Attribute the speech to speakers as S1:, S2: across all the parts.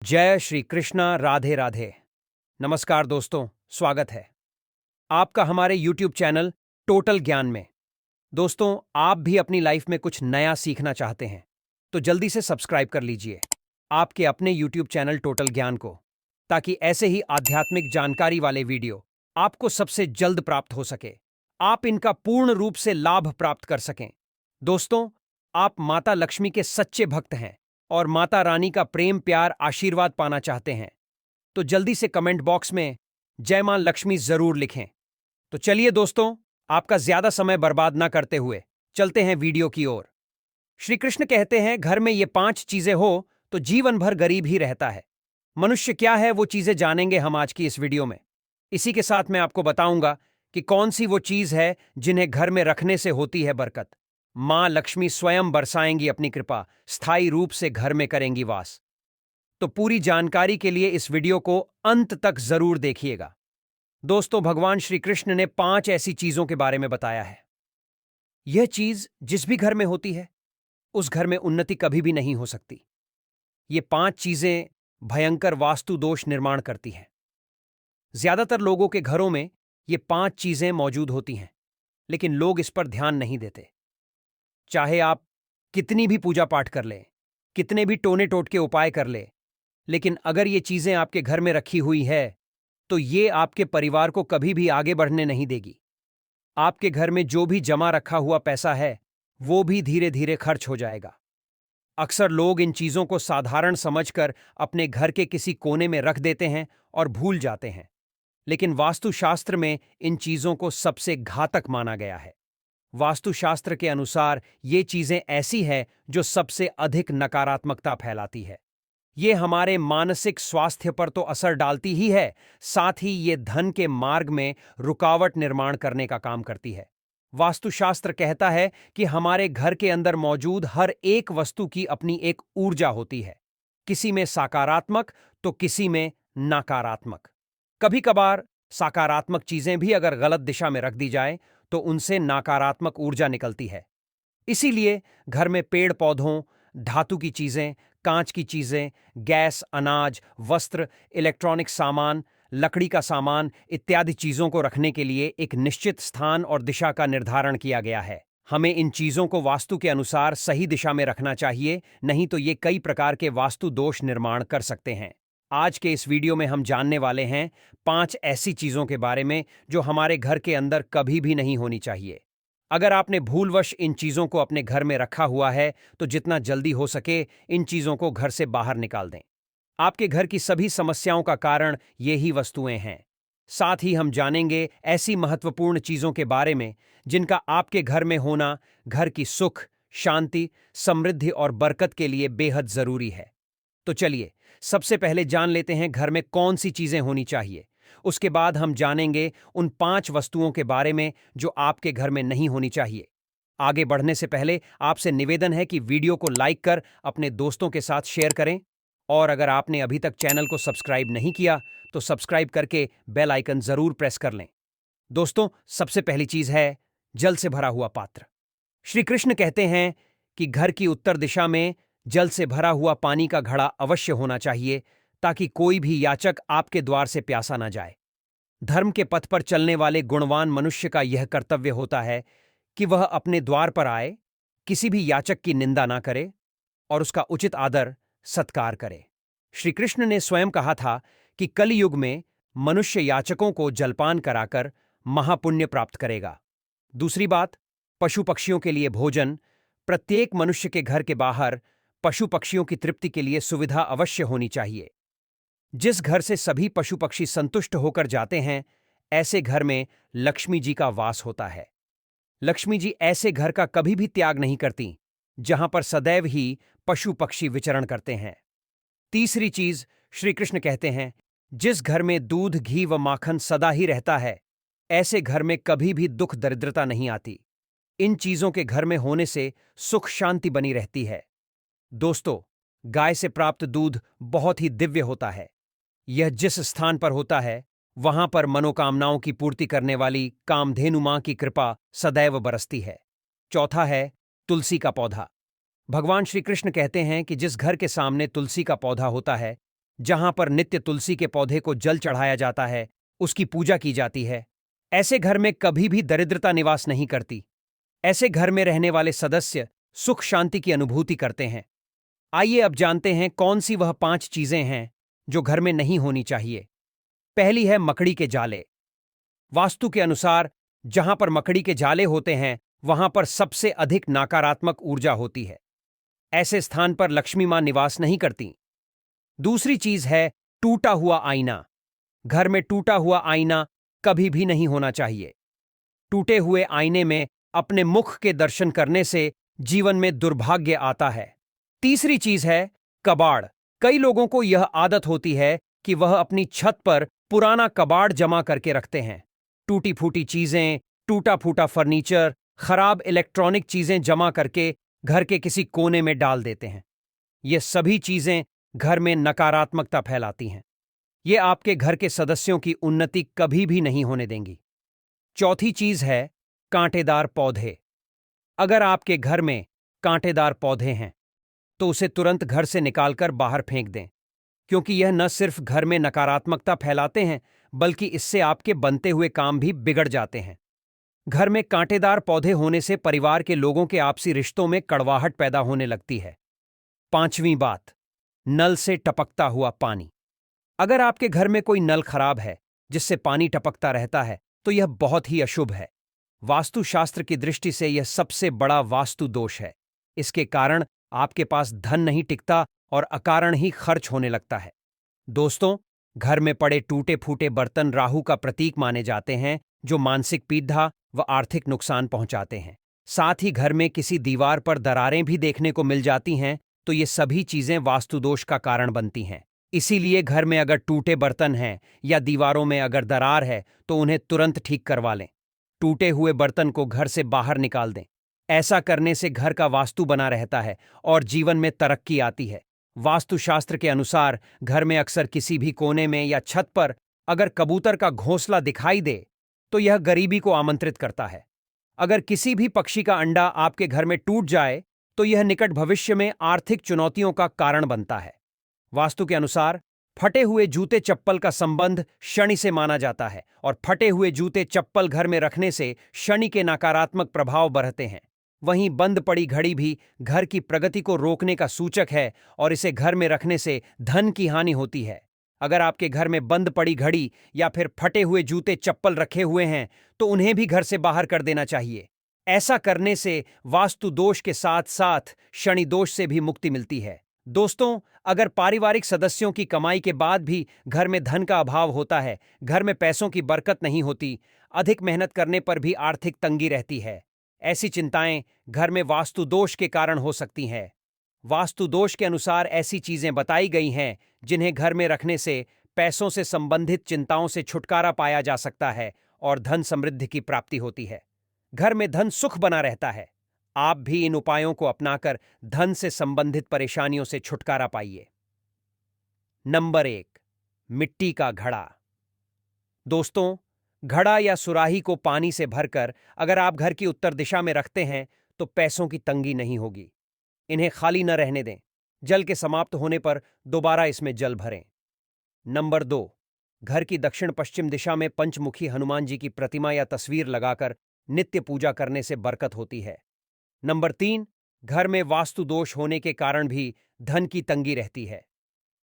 S1: जय श्री कृष्णा। राधे राधे। नमस्कार दोस्तों, स्वागत है आपका हमारे YouTube चैनल टोटल ज्ञान में। दोस्तों, आप भी अपनी लाइफ में कुछ नया सीखना चाहते हैं तो जल्दी से सब्सक्राइब कर लीजिए आपके अपने YouTube चैनल टोटल ज्ञान को, ताकि ऐसे ही आध्यात्मिक जानकारी वाले वीडियो आपको सबसे जल्द प्राप्त हो सके, आप इनका पूर्ण रूप से लाभ प्राप्त कर सकें। दोस्तों, आप माता लक्ष्मी के सच्चे भक्त हैं और माता रानी का प्रेम प्यार आशीर्वाद पाना चाहते हैं तो जल्दी से कमेंट बॉक्स में जय मां लक्ष्मी जरूर लिखें। तो चलिए दोस्तों, आपका ज्यादा समय बर्बाद ना करते हुए चलते हैं वीडियो की ओर। श्री कृष्ण कहते हैं, घर में ये 5 चीजें हो तो जीवन भर गरीब ही रहता है। मनुष्य क्या है वो चीजें जानेंगे हम आज की इस वीडियो में। इसी के साथ मैं आपको बताऊंगा कि कौन सी वो चीज है जिन्हें घर में रखने से होती है बरकत। मां लक्ष्मी स्वयं बरसाएंगी अपनी कृपा, स्थायी रूप से घर में करेंगी वास। तो पूरी जानकारी के लिए इस वीडियो को अंत तक जरूर देखिएगा। दोस्तों, भगवान श्री कृष्ण ने 5 ऐसी चीजों के बारे में बताया है। यह चीज जिस भी घर में होती है उस घर में उन्नति कभी भी नहीं हो सकती। ये 5 चीजें भयंकर वास्तु दोष निर्माण करती हैं। ज्यादातर लोगों के घरों में ये 5 चीजें मौजूद होती हैं, लेकिन लोग इस पर ध्यान नहीं देते। चाहे आप कितनी भी पूजा पाठ कर लें, कितने भी टोने टोटके उपाय कर लें, लेकिन अगर ये चीजें आपके घर में रखी हुई है तो ये आपके परिवार को कभी भी आगे बढ़ने नहीं देगी। आपके घर में जो भी जमा रखा हुआ पैसा है वो भी धीरे धीरे खर्च हो जाएगा। अक्सर लोग इन चीजों को साधारण समझकर अपने घर के किसी कोने में रख देते हैं और भूल जाते हैं, लेकिन वास्तुशास्त्र में इन चीजों को सबसे घातक माना गया है। वास्तुशास्त्र के अनुसार ये चीजें ऐसी हैं जो सबसे अधिक नकारात्मकता फैलाती है। ये हमारे मानसिक स्वास्थ्य पर तो असर डालती ही है, साथ ही ये धन के मार्ग में रुकावट निर्माण करने का काम करती है। वास्तुशास्त्र कहता है कि हमारे घर के अंदर मौजूद हर एक वस्तु की अपनी एक ऊर्जा होती है, किसी में सकारात्मक तो किसी में नकारात्मक। कभी कभार सकारात्मक चीजें भी अगर गलत दिशा में रख दी जाए तो उनसे नकारात्मक ऊर्जा निकलती है। इसीलिए घर में पेड़ पौधों, धातु की चीजें, कांच की चीजें, गैस, अनाज, वस्त्र, इलेक्ट्रॉनिक सामान, लकड़ी का सामान इत्यादि चीजों को रखने के लिए एक निश्चित स्थान और दिशा का निर्धारण किया गया है। हमें इन चीजों को वास्तु के अनुसार सही दिशा में रखना चाहिए, नहीं तो ये कई प्रकार के वास्तु दोष निर्माण कर सकते हैं। आज के इस वीडियो में हम जानने वाले हैं 5 ऐसी चीजों के बारे में जो हमारे घर के अंदर कभी भी नहीं होनी चाहिए। अगर आपने भूलवश इन चीजों को अपने घर में रखा हुआ है तो जितना जल्दी हो सके इन चीजों को घर से बाहर निकाल दें। आपके घर की सभी समस्याओं का कारण ये ही वस्तुएं हैं। साथ ही हम जानेंगे ऐसी महत्वपूर्ण चीजों के बारे में जिनका आपके घर में होना घर की सुख, शांति, समृद्धि और बरकत के लिए बेहद जरूरी है। तो चलिए, सबसे पहले जान लेते हैं घर में कौन सी चीजें होनी चाहिए। उसके बाद हम जानेंगे उन 5 वस्तुओं के बारे में जो आपके घर में नहीं होनी चाहिए। आगे बढ़ने से पहले आपसे निवेदन है कि वीडियो को लाइक कर अपने दोस्तों के साथ शेयर करें, और अगर आपने अभी तक चैनल को सब्सक्राइब नहीं किया तो सब्सक्राइब करके बेल आइकन जरूर प्रेस कर लें। दोस्तों, सबसे पहली चीज है जल से भरा हुआ पात्र। श्री कृष्ण कहते हैं कि घर की उत्तर दिशा में जल से भरा हुआ पानी का घड़ा अवश्य होना चाहिए, ताकि कोई भी याचक आपके द्वार से प्यासा न जाए। धर्म के पथ पर चलने वाले गुणवान मनुष्य का यह कर्तव्य होता है कि वह अपने द्वार पर आए, किसी भी याचक की निंदा ना करे और उसका उचित आदर सत्कार करे। श्री कृष्ण ने स्वयं कहा था कि कलयुग में मनुष्य याचकों को जलपान कराकर महापुण्य प्राप्त करेगा। दूसरी बात, पशु पक्षियों के लिए भोजन। प्रत्येक मनुष्य के घर के बाहर पशु पक्षियों की तृप्ति के लिए सुविधा अवश्य होनी चाहिए। जिस घर से सभी पशु पक्षी संतुष्ट होकर जाते हैं, ऐसे घर में लक्ष्मी जी का वास होता है। लक्ष्मी जी ऐसे घर का कभी भी त्याग नहीं करती जहां पर सदैव ही पशु पक्षी विचरण करते हैं। तीसरी चीज, श्री कृष्ण कहते हैं, जिस घर में दूध, घी व माखन सदा ही रहता है, ऐसे घर में कभी भी दुख दरिद्रता नहीं आती। इन चीजों के घर में होने से सुख शांति बनी रहती है। दोस्तों, गाय से प्राप्त दूध बहुत ही दिव्य होता है। यह जिस स्थान पर होता है वहां पर मनोकामनाओं की पूर्ति करने वाली कामधेनु मां की कृपा सदैव बरसती है। चौथा है तुलसी का पौधा। भगवान श्री कृष्ण कहते हैं कि जिस घर के सामने तुलसी का पौधा होता है जहां पर नित्य तुलसी के पौधे को जल चढ़ाया जाता है, उसकी पूजा की जाती है। ऐसे घर में कभी भी दरिद्रता निवास नहीं करती। ऐसे घर में रहने वाले सदस्य सुख शांति की अनुभूति करते हैं। आइए अब जानते हैं कौन सी वह 5 चीजें हैं जो घर में नहीं होनी चाहिए। पहली है मकड़ी के जाले। वास्तु के अनुसार जहां पर मकड़ी के जाले होते हैं, वहां पर सबसे अधिक नकारात्मक ऊर्जा होती है। ऐसे स्थान पर लक्ष्मी मां निवास नहीं करती। दूसरी चीज है टूटा हुआ आईना। घर में टूटा हुआ आईना कभी भी नहीं होना चाहिए। टूटे हुए आईने में अपने मुख के दर्शन करने से जीवन में दुर्भाग्य आता है। तीसरी चीज है कबाड़। कई लोगों को यह आदत होती है कि वह अपनी छत पर पुराना कबाड़ जमा करके रखते हैं। टूटी फूटी चीजें, टूटा फूटा फर्नीचर, खराब इलेक्ट्रॉनिक चीजें जमा करके घर के किसी कोने में डाल देते हैं। ये सभी चीजें घर में नकारात्मकता फैलाती हैं। ये आपके घर के सदस्यों की उन्नति कभी भी नहीं होने देंगी। चौथी चीज है कांटेदार पौधे। अगर आपके घर में कांटेदार पौधे हैं तो उसे तुरंत घर से निकालकर बाहर फेंक दें, क्योंकि यह न सिर्फ घर में नकारात्मकता फैलाते हैं, बल्कि इससे आपके बनते हुए काम भी बिगड़ जाते हैं। घर में कांटेदार पौधे होने से परिवार के लोगों के आपसी रिश्तों में कड़वाहट पैदा होने लगती है। पांचवीं बात, नल से टपकता हुआ पानी। अगर आपके घर में कोई नल खराब है जिससे पानी टपकता रहता है, तो यह बहुत ही अशुभ है। वास्तुशास्त्र की दृष्टि से यह सबसे बड़ा वास्तु दोष है। इसके कारण आपके पास धन नहीं टिकता और अकारण ही खर्च होने लगता है। दोस्तों, घर में पड़े टूटे फूटे बर्तन राहु का प्रतीक माने जाते हैं, जो मानसिक पीड़ा व आर्थिक नुकसान पहुंचाते हैं। साथ ही घर में किसी दीवार पर दरारें भी देखने को मिल जाती हैं, तो ये सभी चीजें वास्तुदोष का कारण बनती हैं। इसीलिए घर में अगर टूटे बर्तन हैं या दीवारों में अगर दरार है, तो उन्हें तुरंत ठीक करवा लें। टूटे हुए बर्तन को घर से बाहर निकाल दें। ऐसा करने से घर का वास्तु बना रहता है और जीवन में तरक्की आती है। वास्तुशास्त्र के अनुसार घर में अक्सर किसी भी कोने में या छत पर अगर कबूतर का घोंसला दिखाई दे, तो यह गरीबी को आमंत्रित करता है। अगर किसी भी पक्षी का अंडा आपके घर में टूट जाए, तो यह निकट भविष्य में आर्थिक चुनौतियों का कारण बनता है। वास्तु के अनुसार फटे हुए जूते चप्पल का संबंध शनि से माना जाता है और फटे हुए जूते चप्पल घर में रखने से शनि के नकारात्मक प्रभाव बढ़ते हैं। वहीं बंद पड़ी घड़ी भी घर की प्रगति को रोकने का सूचक है और इसे घर में रखने से धन की हानि होती है। अगर आपके घर में बंद पड़ी घड़ी या फिर फटे हुए जूते चप्पल रखे हुए हैं, तो उन्हें भी घर से बाहर कर देना चाहिए। ऐसा करने से वास्तु दोष के साथ साथ शनि दोष से भी मुक्ति मिलती है। दोस्तों, अगर पारिवारिक सदस्यों की कमाई के बाद भी घर में धन का अभाव होता है, घर में पैसों की बरकत नहीं होती, अधिक मेहनत करने पर भी आर्थिक तंगी रहती है, ऐसी चिंताएं घर में वास्तु दोष के कारण हो सकती हैं। वास्तु दोष के अनुसार ऐसी चीजें बताई गई हैं जिन्हें घर में रखने से पैसों से संबंधित चिंताओं से छुटकारा पाया जा सकता है और धन समृद्धि की प्राप्ति होती है। घर में धन सुख बना रहता है। आप भी इन उपायों को अपनाकर धन से संबंधित परेशानियों से छुटकारा पाइए। नंबर 1, मिट्टी का घड़ा। दोस्तों, घड़ा या सुराही को पानी से भरकर अगर आप घर की उत्तर दिशा में रखते हैं, तो पैसों की तंगी नहीं होगी। इन्हें खाली न रहने दें। जल के समाप्त होने पर दोबारा इसमें जल भरें। नंबर 2, घर की दक्षिण पश्चिम दिशा में पंचमुखी हनुमान जी की प्रतिमा या तस्वीर लगाकर नित्य पूजा करने से बरकत होती है। नंबर 3, घर में वास्तु दोष होने के कारण भी धन की तंगी रहती है।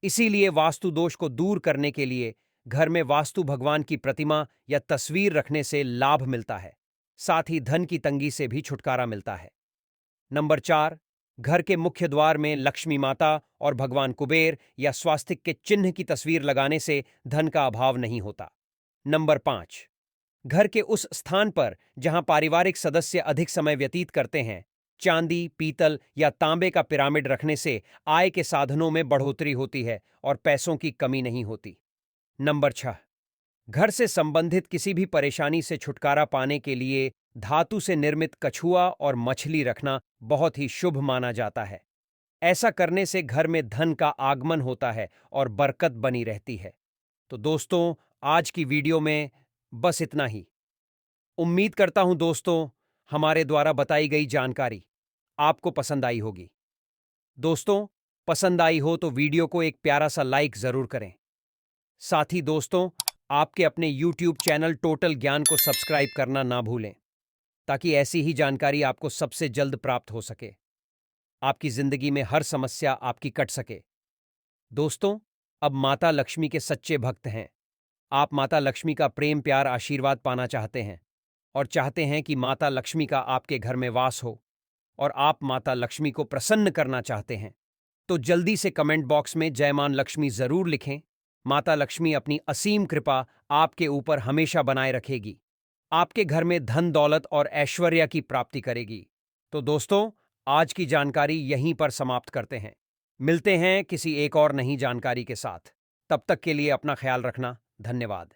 S1: इसीलिए वास्तु दोष को दूर करने के लिए घर में वास्तु भगवान की प्रतिमा या तस्वीर रखने से लाभ मिलता है। साथ ही धन की तंगी से भी छुटकारा मिलता है। नंबर 4, घर के मुख्य द्वार में लक्ष्मी माता और भगवान कुबेर या स्वास्तिक के चिन्ह की तस्वीर लगाने से धन का अभाव नहीं होता। नंबर 5, घर के उस स्थान पर जहां पारिवारिक सदस्य अधिक समय व्यतीत करते हैं, चांदी, पीतल या तांबे का पिरामिड रखने से आय के साधनों में बढ़ोतरी होती है और पैसों की कमी नहीं होती। नंबर 6, घर से संबंधित किसी भी परेशानी से छुटकारा पाने के लिए धातु से निर्मित कछुआ और मछली रखना बहुत ही शुभ माना जाता है। ऐसा करने से घर में धन का आगमन होता है और बरकत बनी रहती है। तो दोस्तों, आज की वीडियो में बस इतना ही। उम्मीद करता हूं दोस्तों, हमारे द्वारा बताई गई जानकारी आपको पसंद आई होगी। दोस्तों, पसंद आई हो तो वीडियो को एक प्यारा सा लाइक जरूर करें। साथ ही दोस्तों, आपके अपने YouTube चैनल टोटल ज्ञान को सब्सक्राइब करना ना भूलें, ताकि ऐसी ही जानकारी आपको सबसे जल्द प्राप्त हो सके, आपकी जिंदगी में हर समस्या आपकी कट सके। दोस्तों, अब माता लक्ष्मी के सच्चे भक्त हैं। आप माता लक्ष्मी का प्रेम प्यार आशीर्वाद पाना चाहते हैं और चाहते हैं कि माता लक्ष्मी का आपके घर में वास हो और आप माता लक्ष्मी को प्रसन्न करना चाहते हैं, तो जल्दी से कमेंट बॉक्स में जय मां लक्ष्मी जरूर लिखें। माता लक्ष्मी अपनी असीम कृपा आपके ऊपर हमेशा बनाए रखेगी, आपके घर में धन दौलत और ऐश्वर्य की प्राप्ति करेगी। तो दोस्तों, आज की जानकारी यहीं पर समाप्त करते हैं। मिलते हैं किसी एक और नई जानकारी के साथ। तब तक के लिए अपना ख्याल रखना। धन्यवाद।